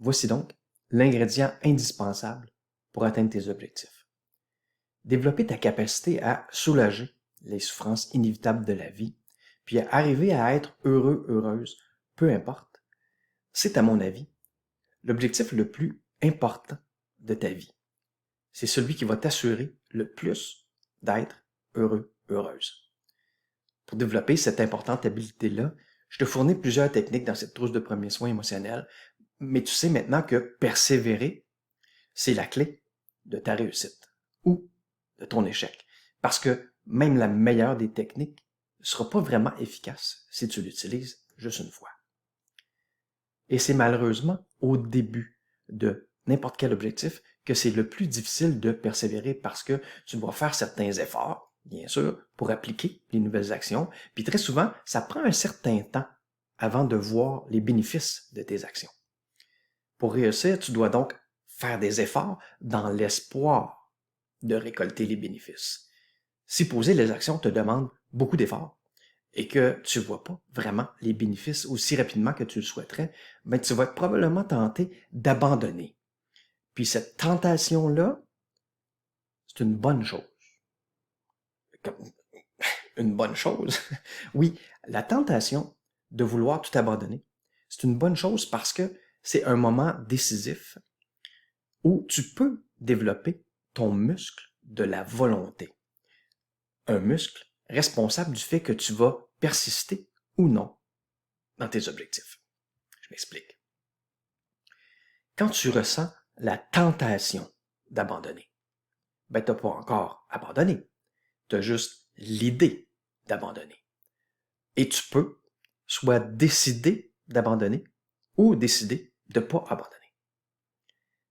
Voici donc l'ingrédient indispensable pour atteindre tes objectifs. Développer ta capacité à soulager les souffrances inévitables de la vie, puis à arriver à être heureux, heureuse, peu importe, c'est à mon avis l'objectif le plus important de ta vie. C'est celui qui va t'assurer le plus d'être heureux, heureuse. Pour développer cette importante habileté-là, je te fournis plusieurs techniques dans cette trousse de premiers soins émotionnels, mais tu sais maintenant que persévérer, c'est la clé de ta réussite ou de ton échec. Parce que même la meilleure des techniques ne sera pas vraiment efficace si tu l'utilises juste une fois. Et c'est malheureusement au début de n'importe quel objectif que c'est le plus difficile de persévérer parce que tu dois faire certains efforts, bien sûr, pour appliquer les nouvelles actions. Puis très souvent, ça prend un certain temps avant de voir les bénéfices de tes actions. Pour réussir, tu dois donc faire des efforts dans l'espoir de récolter les bénéfices. Si poser les actions te demande beaucoup d'efforts et que tu ne vois pas vraiment les bénéfices aussi rapidement que tu le souhaiterais, ben tu vas être probablement tenté d'abandonner. Puis cette tentation-là, c'est une bonne chose. Une bonne chose? Oui, la tentation de vouloir tout abandonner, c'est une bonne chose parce que c'est un moment décisif où tu peux développer ton muscle de la volonté. Un muscle responsable du fait que tu vas persister ou non dans tes objectifs. Je m'explique. Quand tu ressens la tentation d'abandonner, ben tu n'as pas encore abandonné. Tu as juste l'idée d'abandonner. Et tu peux soit décider d'abandonner ou décider de ne pas abandonner.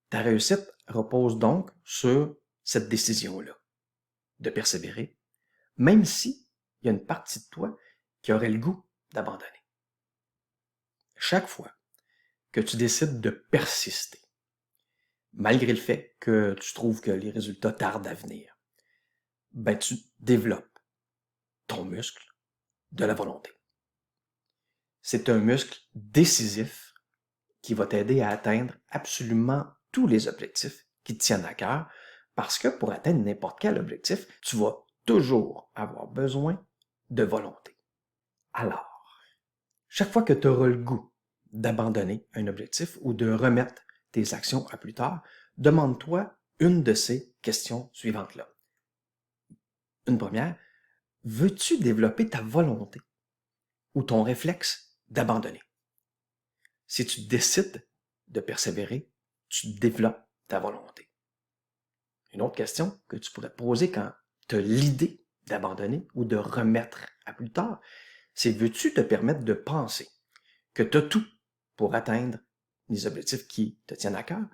Ta réussite repose donc sur cette décision-là, de persévérer, même si il y a une partie de toi qui aurait le goût d'abandonner. Chaque fois que tu décides de persister, malgré le fait que tu trouves que les résultats tardent à venir, ben tu développes ton muscle de la volonté. C'est un muscle décisif qui va t'aider à atteindre absolument tous les objectifs qui te tiennent à cœur, parce que pour atteindre n'importe quel objectif, tu vas toujours avoir besoin de volonté. Alors, chaque fois que tu auras le goût d'abandonner un objectif ou de remettre tes actions à plus tard, demande-toi une de ces questions suivantes-là. Une première, veux-tu développer ta volonté ou ton réflexe d'abandonner? Si tu décides de persévérer, tu développes ta volonté. Une autre question que tu pourrais te poser quand tu as l'idée d'abandonner ou de remettre à plus tard, c'est veux-tu te permettre de penser que tu as tout pour atteindre les objectifs qui te tiennent à cœur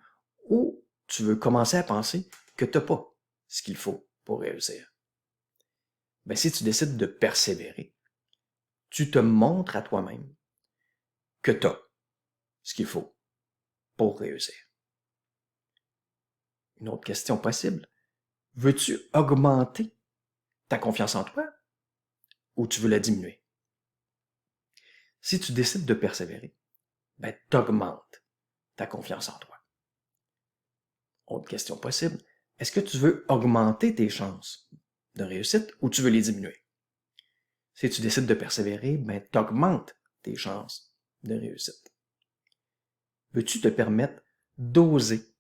ou tu veux commencer à penser que tu n'as pas ce qu'il faut pour réussir? Ben, si tu décides de persévérer, tu te montres à toi-même que tu as ce qu'il faut pour réussir. Une autre question possible, veux-tu augmenter ta confiance en toi ou tu veux la diminuer? Si tu décides de persévérer, ben, t'augmentes ta confiance en toi. Autre question possible, est-ce que tu veux augmenter tes chances de réussite ou tu veux les diminuer? Si tu décides de persévérer, ben, t'augmentes tes chances de réussite. Veux-tu te permettre d'oser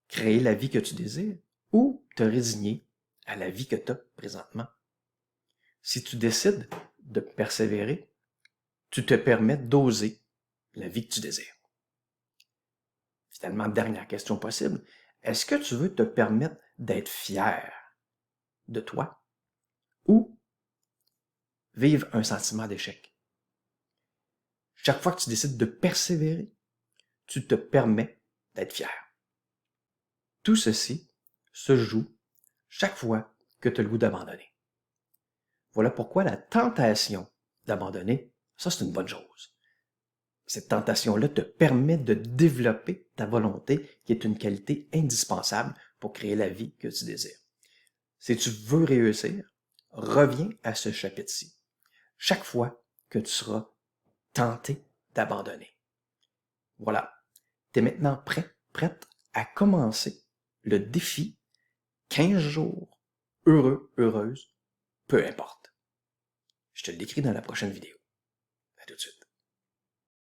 créer la vie que tu désires ou te résigner à la vie que tu as présentement? Si tu décides de persévérer, tu te permets d'oser la vie que tu désires. Finalement, dernière question possible, est-ce que tu veux te permettre d'être fier de toi ou vivre un sentiment d'échec? Chaque fois que tu décides de persévérer, tu te permets d'être fier. Tout ceci se joue chaque fois que tu as le goût d'abandonner. Voilà pourquoi la tentation d'abandonner, ça c'est une bonne chose. Cette tentation-là te permet de développer ta volonté, qui est une qualité indispensable pour créer la vie que tu désires. Si tu veux réussir, reviens à ce chapitre-ci. Chaque fois que tu seras tenté d'abandonner. Voilà. tu es maintenant prête à commencer le défi 15 jours heureux, heureuse, peu importe. Je te l'écris dans la prochaine vidéo. À tout de suite.